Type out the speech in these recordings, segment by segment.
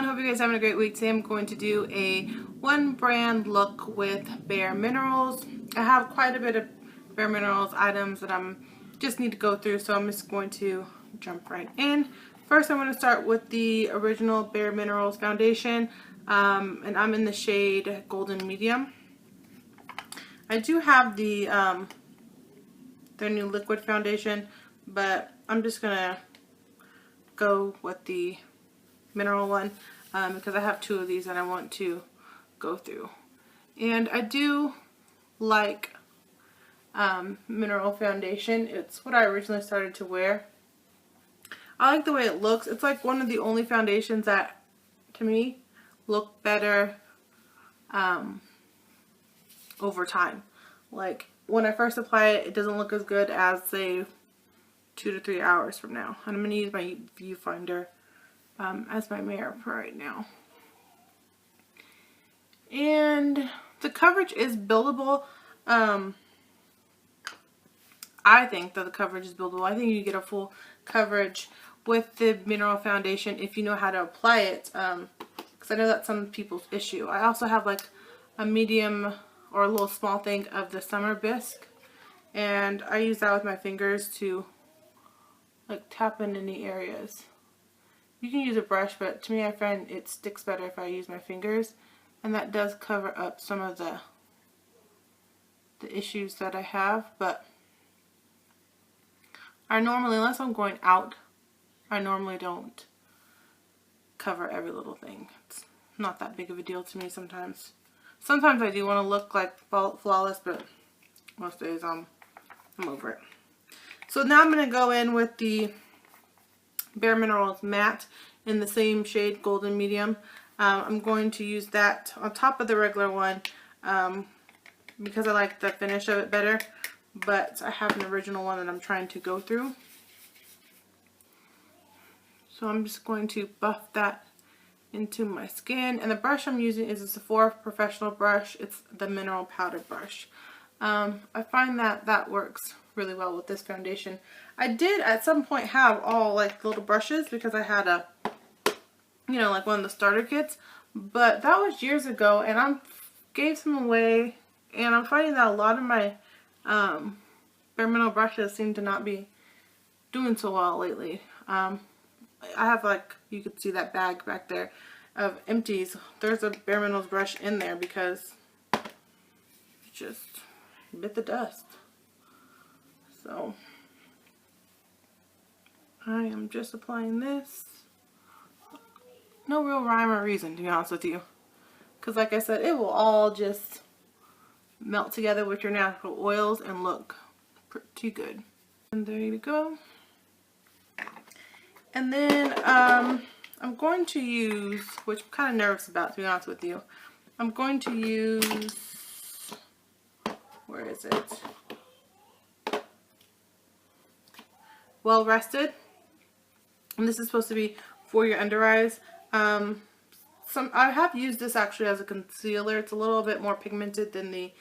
everyone, hope you guys are having a great week. Today I'm going to do a one brand look with bareMinerals. I have quite a bit of bareMinerals items that I'm just need to go through, so I'm just going to jump right in. First I'm going to start with the original bareMinerals foundation, and I'm in the shade Golden Medium. I do have the their new liquid foundation, but I'm just going to go with the mineral one because I have two of these and I want to go through. And I do like mineral foundation. It's what I originally started to wear. I like the way it looks. It's like one of the only foundations that to me look better over time. Like when I first apply it, it doesn't look as good as say 2 to 3 hours from now. And I'm going to use my viewfinder as my mirror for right now. And the coverage is buildable. I think that the coverage is buildable. I think you get a full coverage with the mineral foundation if you know how to apply it, because I know that's some people's issue. I also have like a medium or a little small thing of the Summer Bisque, and I use that with my fingers to like tap in any areas. You can use a brush, but to me I find it sticks better if I use my fingers, and that does cover up some of the issues that I have. But I normally, unless I'm going out, I normally don't cover every little thing. It's not that big of a deal to me sometimes. Sometimes I do want to look like flawless, but most days I'm over it. So now I'm going to go in with the bareMinerals matte in the same shade Golden Medium. I'm going to use that on top of the regular one because I like the finish of it better, but I have an original one that I'm trying to go through. So I'm just going to buff that into my skin, and the brush I'm using is a Sephora professional brush. It's the mineral powder brush. I find that that works really well with this foundation. I did at some point have all like little brushes because I had a, you know, like one of the starter kits, but that was years ago and I gave some away, and I'm finding that a lot of my bareMineral brushes seem to not be doing so well lately. I have, like, you could see that bag back there of empties. There's a bareMinerals brush in there because it just bit the dust. So I am just applying this. No real rhyme or reason, to be honest with you, because like I said, it will all just melt together with your natural oils and look pretty good. And there you go. And then I'm going to use, which I'm kind of nervous about, to be honest with you, I'm going to use, where is it? Well Rested, and this is supposed to be for your under eyes. I have used this actually as a concealer. It's a little bit more pigmented than the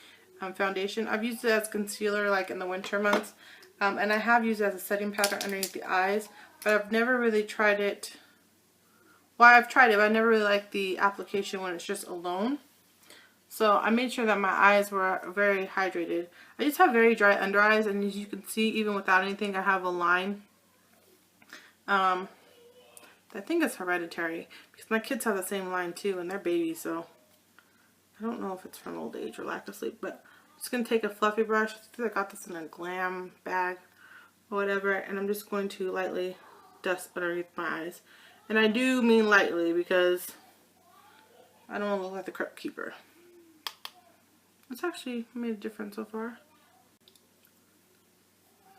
foundation. I've used it as concealer like in the winter months, and I have used it as a setting powder underneath the eyes, but I've never really tried it. Well, I've tried it, but I never really liked the application when it's just alone. So I made sure that my eyes were very hydrated. I just have very dry under eyes, and as you can see, even without anything, I have a line. I think it's hereditary because my kids have the same line too, and they're babies, so I don't know if it's from old age or lack of sleep. But I'm just going to take a fluffy brush. I think I got this in a glam bag or whatever, and I'm just going to lightly dust underneath my eyes. And I do mean lightly because I don't want to look like the Crypt Keeper. It's actually made a difference so far.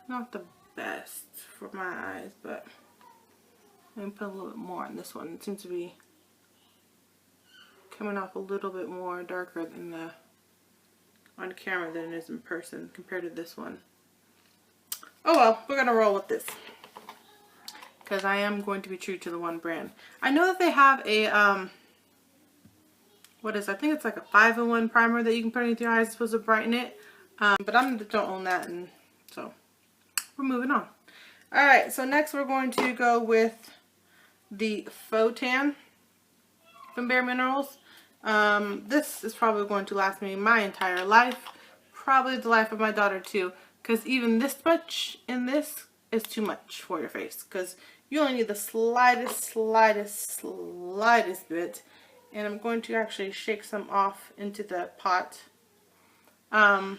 Not the best for my eyes, but I'm put a little bit more on this one. It seems to be coming off a little bit more darker than on camera than it is in person compared to this one. Oh well, we're gonna roll with this because I am going to be true to the one brand. I know that they have a what is, I think it's like a 5-in-1 primer that you can put underneath your eyes. It's supposed to brighten it, but I don't own that, and so we're moving on. Alright, so next we're going to go with the Faux Tan. from bareMinerals. This is probably going to last me my entire life. Probably the life of my daughter too. Because even this much in this is too much for your face. Because you only need the slightest bit. And I'm going to actually shake some off into the pot. I'm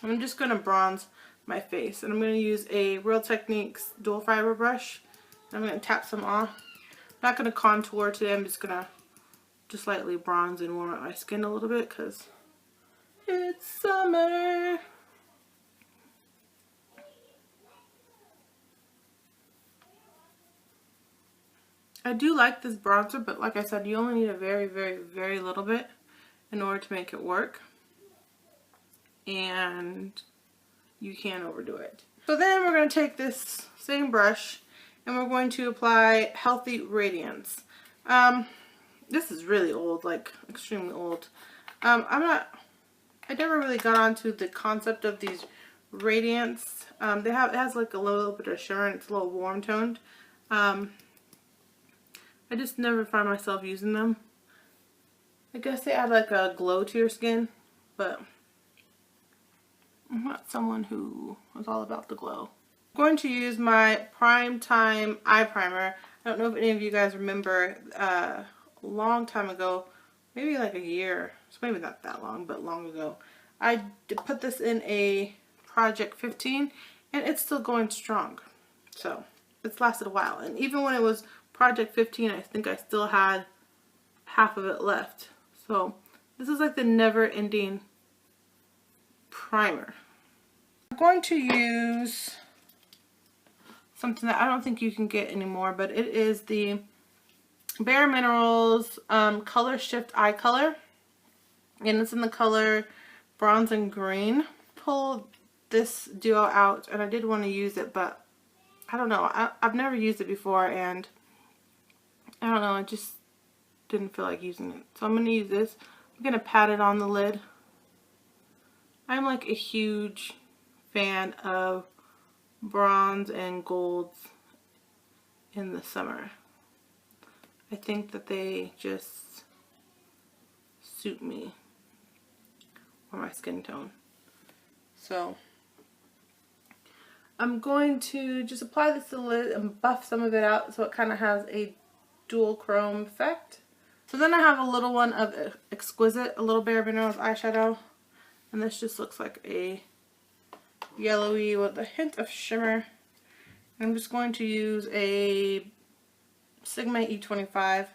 just going to bronze my face. And I'm going to use a Real Techniques dual fiber brush. I'm going to tap some off. I'm not going to contour today. I'm just going to just lightly bronze and warm up my skin a little bit because it's summer. I do like this bronzer, but like I said, you only need a very little bit in order to make it work. And you can't overdo it. So then we're going to take this same brush and we're going to apply Healthy Radiance. This is really old, like extremely old. I never really got onto the concept of these Radiance. It has like a little bit of shimmer and it's a little warm toned. I just never find myself using them. I guess they add like a glow to your skin, but I'm not someone who is all about the glow. I'm going to use my Prime Time eye primer. I don't know if any of you guys remember a long time ago, maybe like a year, so maybe not that long, but long ago, I put this in a Project 15 and it's still going strong. So it's lasted a while, and even when it was Project 15, I think I still had half of it left. So this is like the never-ending primer. I'm going to use something that I don't think you can get anymore, but it is the bareMinerals Color Shift Eye Color, and it's in the color Bronze and Green. Pull this duo out, and I did want to use it, but I don't know. I've never used it before, and I don't know, I just didn't feel like using it. So I'm going to use this. I'm going to pat it on the lid. I'm like a huge fan of bronze and golds in the summer. I think that they just suit me or my skin tone. So I'm going to just apply this to the lid and buff some of it out so it kind of has a dual chrome effect. So then I have a little one of Exquisite, a little bareMinerals eyeshadow, and this just looks like a yellowy with a hint of shimmer. And I'm just going to use a Sigma E25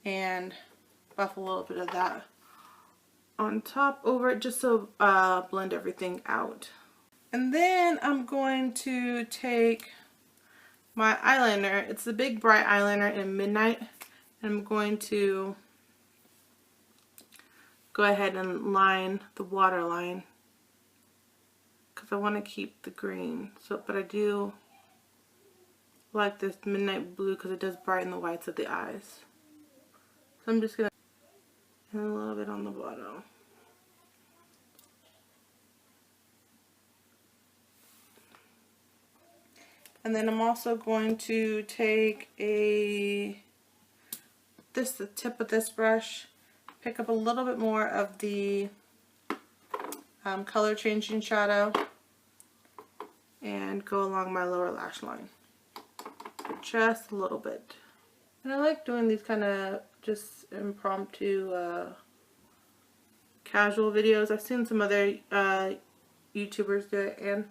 and buff a little bit of that on top over it just to blend everything out. And then I'm going to take my eyeliner. It's the big bright eyeliner in Midnight, and I'm going to go ahead and line the waterline because I want to keep the green. So, but I do like this midnight blue because it does brighten the whites of the eyes. So I'm just gonna and a little bit on the bottom. And then I'm also going to take the tip of this brush, pick up a little bit more of the color changing shadow, and go along my lower lash line. Just a little bit. And I like doing these kind of just impromptu casual videos. I've seen some other YouTubers do it, and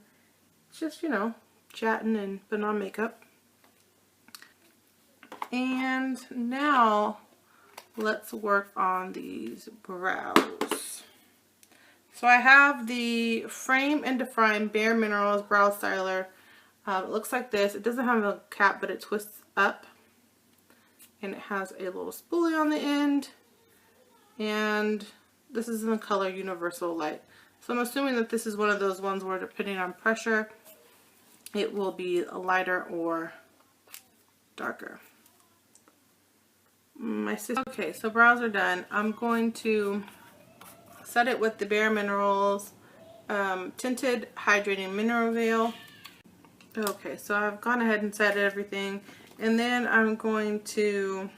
it's just, you know, chatting and putting on makeup. And now let's work on these brows. So I have the Frame and Define bareMinerals Brow Styler. It looks like this. It doesn't have a cap, but it twists up. And it has a little spoolie on the end. And this is in the color Universal Light. So I'm assuming that this is one of those ones where, depending on pressure, it will be lighter or darker. Okay, so brows are done. I'm going to set it with the bareMinerals Tinted Hydrating Mineral Veil. Okay, so I've gone ahead and set everything, and then I'm going to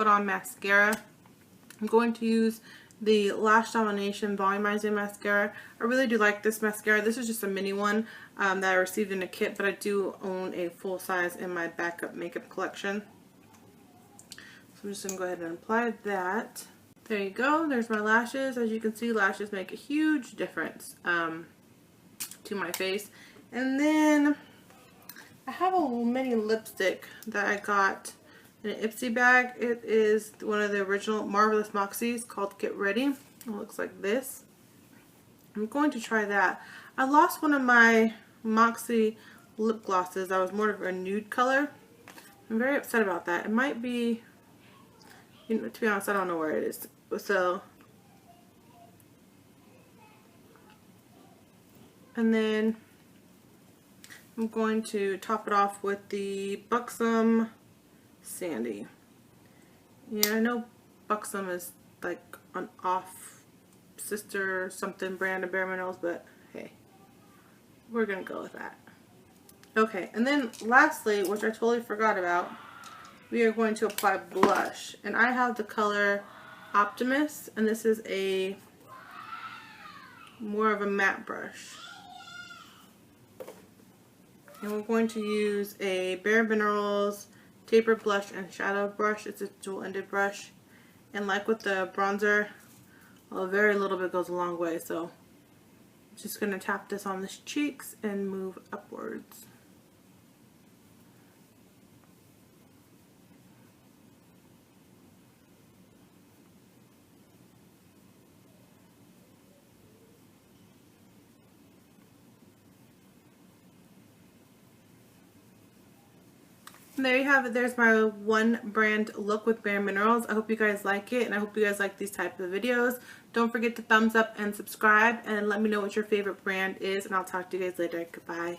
put on mascara. I'm going to use the Lash Domination Volumizing Mascara. I really do like this mascara. This is just a mini one that I received in a kit, but I do own a full size in my backup makeup collection. So I'm just going to go ahead and apply that. There you go. There's my lashes. As you can see, lashes make a huge difference to my face. And then I have a mini lipstick that I got in an Ipsy bag. It is one of the original Marvelous Moxies called Get Ready. It looks like this. I'm going to try that. I lost one of my Moxie lip glosses that was more of a nude color. I'm very upset about that. It might be, you know, to be honest, I don't know where it is. So, and then I'm going to top it off with the Buxom Sandy. Yeah, I know Buxom is like an off sister something brand of bareMinerals, but hey, we're gonna go with that. Okay, and then lastly, which I totally forgot about, we are going to apply blush, and I have the color Optimist, and this is a more of a matte brush. And we're going to use a bareMinerals Taper Blush and Shadow Brush. It's a dual-ended brush. And like with the bronzer, a very little bit goes a long way. So I'm just going to tap this on the cheeks and move upwards. And there you have it. There's my one brand look with bareMinerals. I hope you guys like it, and I hope you guys like these type of videos. Don't forget to thumbs up and subscribe, and let me know what your favorite brand is, and I'll talk to you guys later. Goodbye.